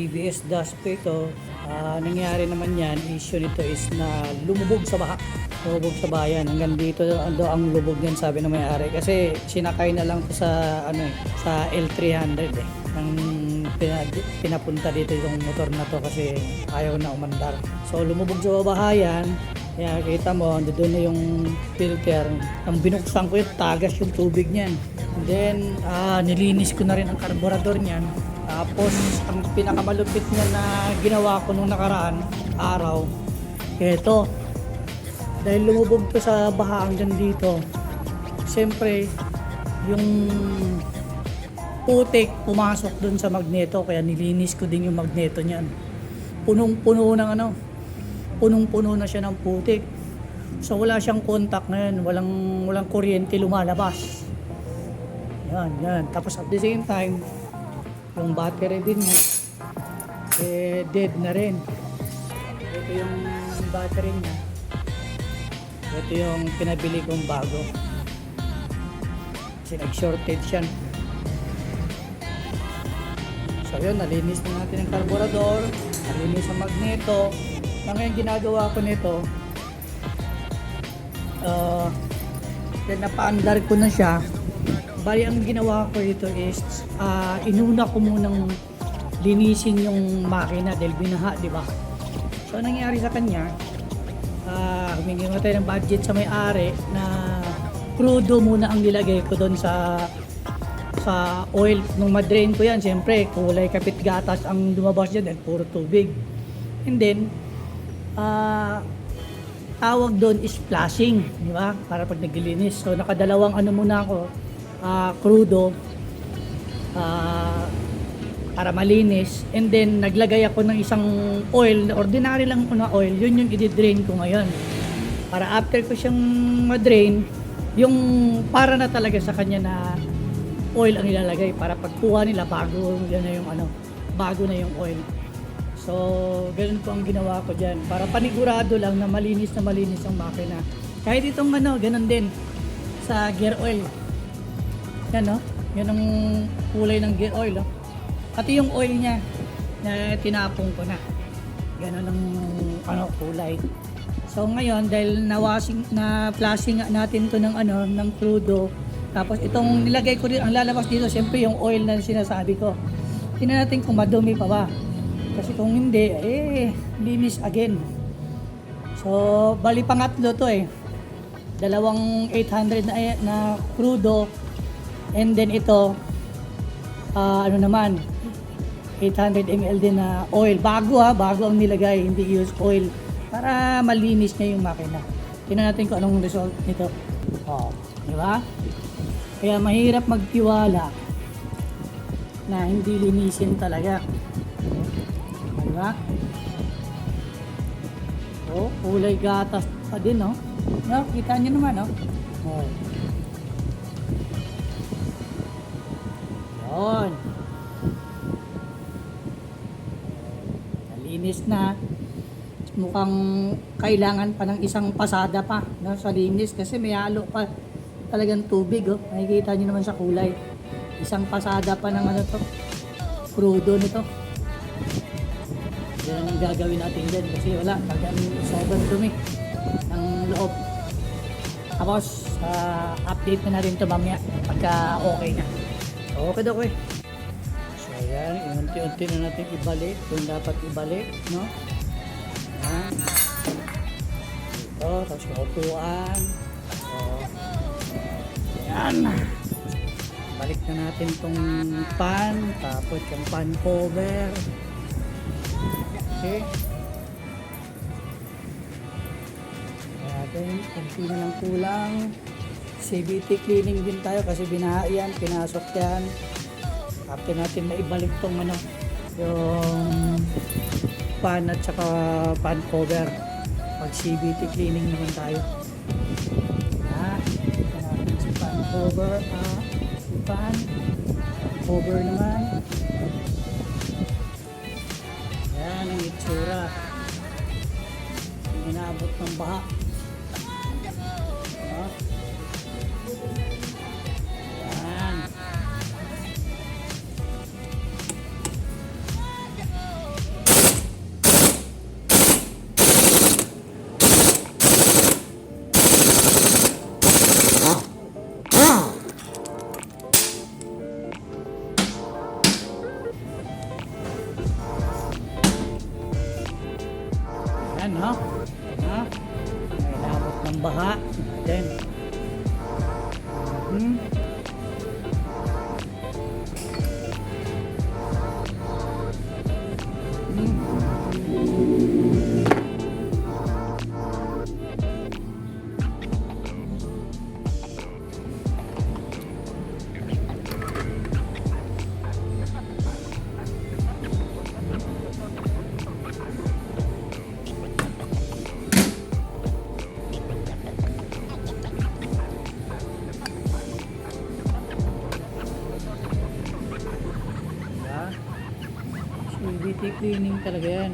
ABS dashboard ko ito. Nangyari naman yan, issue nito is na lumubog sa baha. Lumubog sa bayan. Hanggang dito ang lubog niyan, sabi ng may-ari. Kasi sinakay na lang ko sa sa L300 Nang pinapunta dito yung motor na to kasi ayaw na umandar. So lumubog sa bahayan. Kaya kita mo, doon na yung filter. Ang binuksan ko yung tagas yung tubig niyan. And then, nilinis ko na rin ang karburador niyan. Tapos, ang pinakamalupit niya na ginawa ko nung nakaraan araw, ito. Dahil lumubog to sa baha hanggang dito, siyempre, yung putik pumasok dun sa magneto. Kaya nilinis ko din yung magneto niyan. Punong-puno ng punong-puno na siya ng putik. So wala siyang contact ngayon, walang kuryente lumalabas. Yan. Tapos at the same time, yung battery din niya, dead na rin. Ito yung battery niya. Ito yung pinabili kong bago. Kasi nag-shortage yan. So yun, nalinis na natin ang carburetor, nalinis ang magneto. Ngayon ginagawa ko nito, napaandar ko na siya. Bali ang ginawa ko ito is inuna ko munang linisin yung makina dahil binaha, di ba? So nangyari sa kanya, humingi mo tayo ng budget sa may-ari na crudo muna ang nilagay ko doon sa oil. Nung madrain ko yan, siyempre kulay kapit gatas ang lumabas dyan dahil puro tubig. And then tawag doon is flashing, di ba? Para pag naglilinis. So nakadalawang muna ako, crudo, para malinis. And then naglagay ako ng isang oil, ordinary lang na oil. Yun yung i-drain ko ngayon. Para after ko siyang ma-drain, yung para na talaga sa kanya na oil ang ilalagay para pagkuha nila bago yan na yung bago na yung oil. So, ganun po ang ginawa ko dyan. Para panigurado lang na malinis ang makina. Kahit itong ganun din sa gear oil. Yan yan ang kulay ng gear oil. Pati yung oil niya na tinapong ko na. Ganun ang kulay. So ngayon dahil na flashing natin to ng ng crudo. Tapos itong nilagay ko rin ang lalabas dito, siyempre yung oil na sinasabi ko. Tingnan natin kung madumi pa ba. Kasi kung hindi, linis again. So, bali pangatlo to Dalawang 800 na crudo. And then ito, 800 ml din na oil. Bago ang nilagay, hindi used oil. Para malinis niya yung makina. Tingnan natin kung anong result nito. Di ba? Kaya mahirap magtiwala na hindi linisin talaga. Diba? Kulay gatas pa din, kita nyo naman, Yun. Nalinis na. Mukhang kailangan pa ng isang pasada pa sa linis kasi may halo pa talagang tubig, Makikita nyo naman sa kulay. Isang pasada pa ng crudo nito. Yan ang gagawin natin dyan kasi wala, sobrang dumi ng loob. Tapos update na natin ito mamaya pagka okay na. Okay daw So yan, unti-unti na natin ibalik kung dapat ibalik, Yan. Ito, tapos yung upuan. Yan. Balik na natin itong pan, tapos yung pan cover. Okay. Kunti na lang kulang. CVT cleaning din tayo kasi binaha yan, pinasok yan. After natin maibalik tong yung pan at saka pan cover. Pag CVT cleaning naman tayo. Ito natin si pan cover. Si pan cover naman. Yan ang itsura. Inaabot ng baha. Yan. Hmm? Diba? CVT cleaning talaga yan.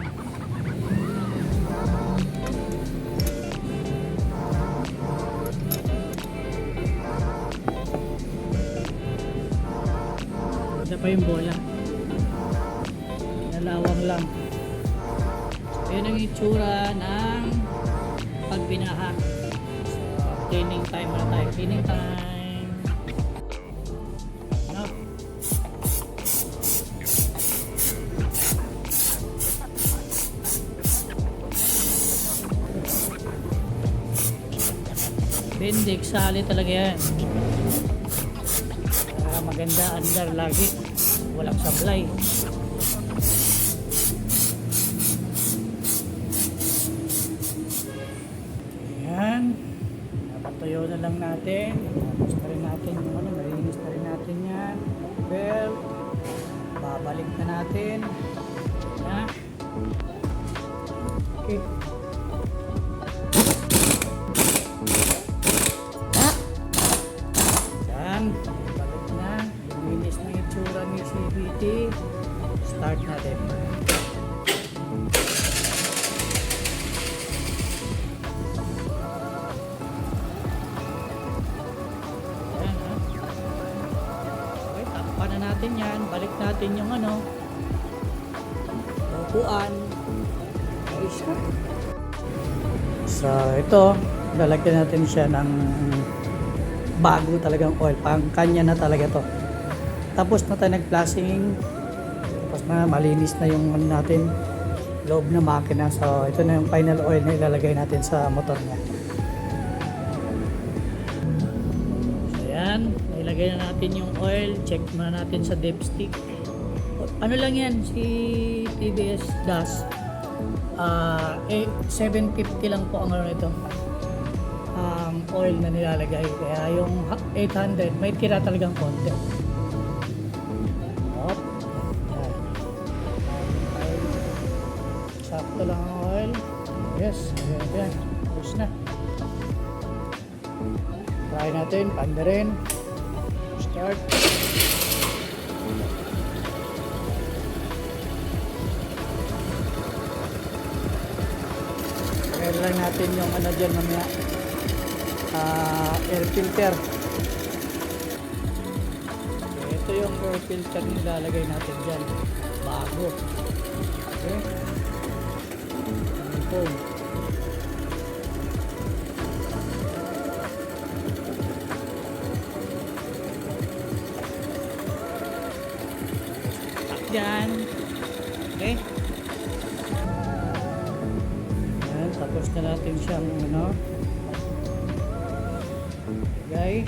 Ito pa yung bola. Nalawang lang. So, yun ang itsura ng pagbinaha. So, cleaning time na tayo. Cleaning time. No? Bendik, sali talaga yan. Para maganda andar lagi. Walang sablay. Ayan. Napatuyo na lang natin. Tapos na rin natin yung ano, nalinis na rin natin yan. Well, babalik na natin. Ha? Okay. Yan. Balik na. Linis na yung itsura ni CVT. Start natin. Takpan na natin yan. Balik natin yung ano, upuan. Ayos na. So ito, lalagyan natin siya ng bago talagang oil. Pang kanya na talaga to. Tapos na tayo nag-flashing. Tapos na malinis na yung ano natin, loob na makina. So ito na yung final oil na ilalagay natin sa motor niya. So yan, ilagay na natin yung oil. Check muna natin sa dipstick. Ano lang yan, si TBS DAS. 750 lang po ang ano nito. Ang oil na nilalagay. Kaya yung 800, may tira talagang konti. Hop. Yan. Sakto lang ang oil. Yes, yan. Tapos na. Try natin, panda rin. Start. Lagyan lang natin yung ano dyan mamaya. Air filter. Okay, ito yung air filter na ilalagay natin dyan. Bago. Okay. Foam. Dyan. Okay. Yan, tapos na natin siyang ano. Okay.